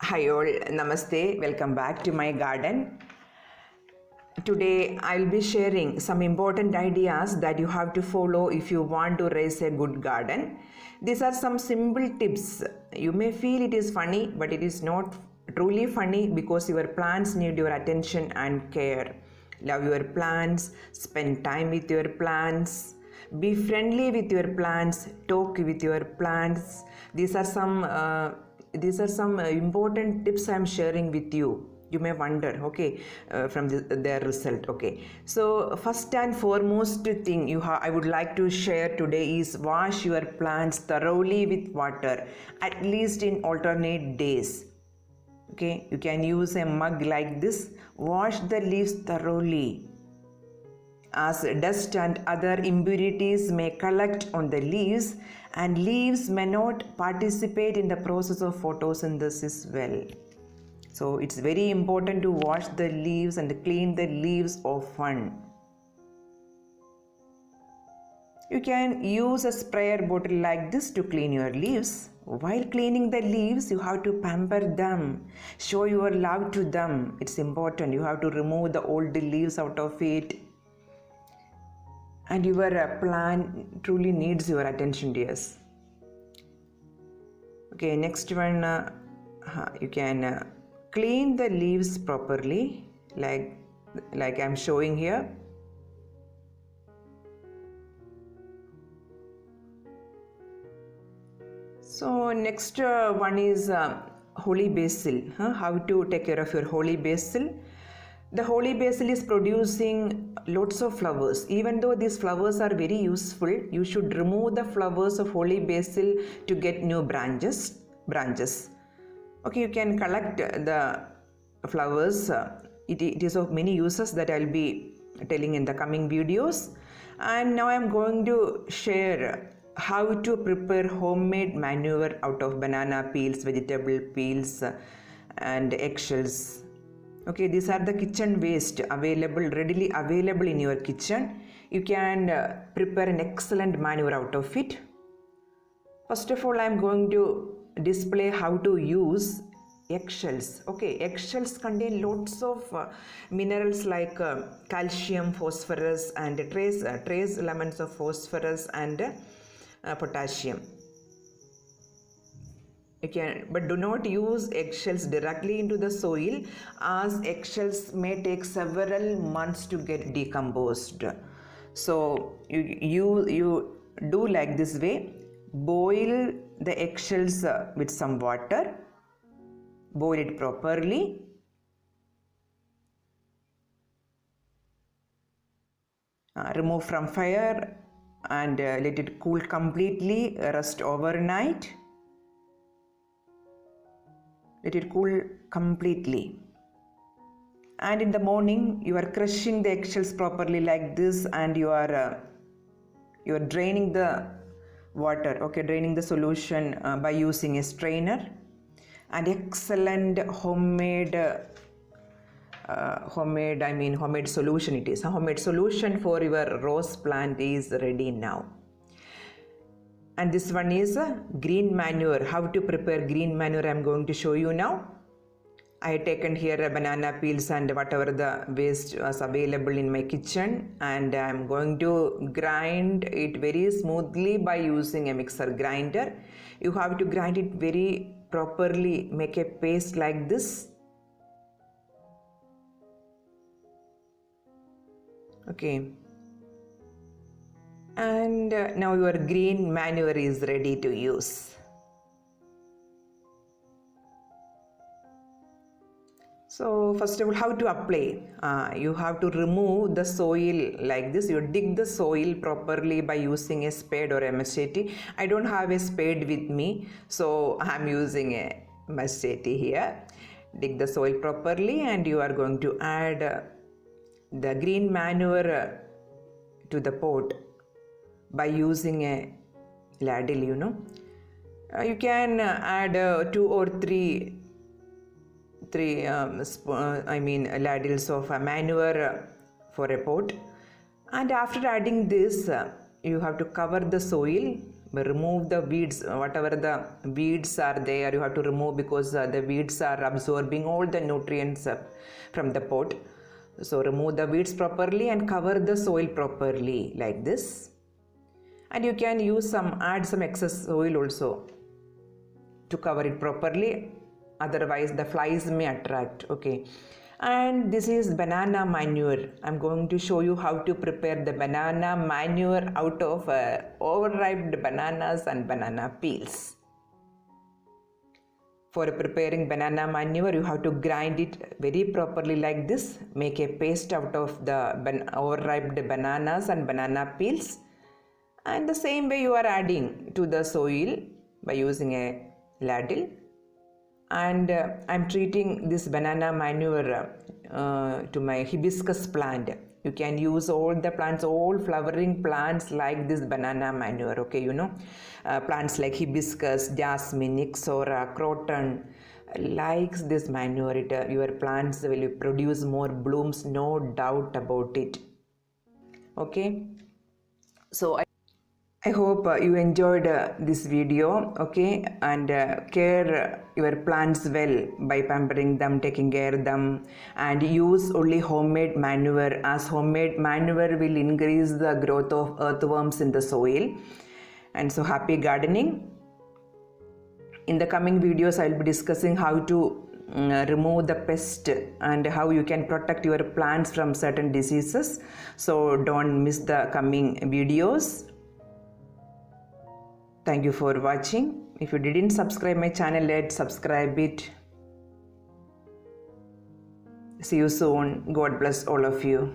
Hi all, Namaste, welcome back to my garden. Today I'll be sharing some important ideas that you have to follow if you want to raise a good garden. These are some simple tips. You may feel it is funny, but it is not truly funny because your plants need your attention and care. Love your plants, spend time with your plants, be friendly with your plants, talk with your plants. These are some important tips I am sharing with you. You may wonder, okay, from their result. Okay, so first and foremost thing I would like to share today is wash your plants thoroughly with water, at least in alternate days. Okay, you can use a mug like this. Wash the leaves thoroughly, as dust and other impurities may collect on the leaves, and leaves may not participate in the process of photosynthesis well. So it's very important to wash the leaves and clean the leaves often. You can use a sprayer bottle like this to clean your leaves. While cleaning the leaves, you have to pamper them, show your love to them. It's important. You have to remove the old leaves out of it. And your plant truly needs your attention, dears. Okay, next one, you can clean the leaves properly, like I'm showing here. So next one is holy basil. How to take care of your holy basil? The holy basil is producing lots of flowers. Even though these flowers are very useful, you should remove the flowers of holy basil to get new branches. Okay, you can collect the flowers. It is of many uses that I'll be telling in the coming videos. And now I'm going to share how to prepare homemade manure out of banana peels, vegetable peels, and eggshells. Okay, these are the kitchen waste readily available in your kitchen. You can prepare an excellent manure out of it. First of all, I am going to display how to use eggshells. Okay, eggshells contain lots of minerals like calcium, phosphorus, and trace elements of phosphorus and potassium. But do not use eggshells directly into the soil, as eggshells may take several months to get decomposed. So you do like this way. Boil the eggshells with some water. Boil it properly. Remove from fire and let it cool completely. Rest overnight. Let it cool completely. And in the morning, you are crushing the eggshells properly like this, and you are draining the water. Okay, draining the solution by using a strainer. And excellent homemade solution it is. Homemade solution for your rose plant is ready now. And this one is green manure. How to prepare green manure I am going to show you now. I have taken here banana peels and whatever the waste was available in my kitchen, and I am going to grind it very smoothly by using a mixer grinder. You have to grind it very properly, make a paste like this. Okay. And now your green manure is ready to use. So first of all, how to apply? You have to remove the soil like this. You dig the soil properly by using a spade or a machete. I don't have a spade with me, so I'm using a machete here. Dig the soil properly, and you are going to add the green manure to the pot by using a ladle, you can add 2 or 3 ladles of manure for a pot. And after adding this, you have to cover the soil remove the weeds, whatever the weeds are there, you have to remove, because the weeds are absorbing all the nutrients from the pot. So remove the weeds properly and cover the soil properly like this. And you can add some excess soil also to cover it properly, otherwise the flies may attract. Okay, and this is banana manure. I'm going to show you how to prepare the banana manure out of overripe bananas and banana peels. For preparing banana manure, you have to grind it very properly like this. Make a paste out of the overripe bananas and banana peels, and the same way you are adding to the soil by using a ladle. And I'm treating this banana manure to my hibiscus plant. You can use all the plants, all flowering plants like this banana manure. Okay, plants like hibiscus, jasmine, ixora, croton likes this manure. Your plants will produce more blooms, no doubt about it. Okay, so I hope you enjoyed this video, okay, and care your plants well by pampering them, taking care of them, and use only homemade manure, as homemade manure will increase the growth of earthworms in the soil. And so happy gardening. In the coming videos, I will be discussing how to remove the pest and how you can protect your plants from certain diseases. So don't miss the coming videos. Thank you for watching. If you didn't subscribe my channel yet, subscribe it. See you soon. God bless all of you.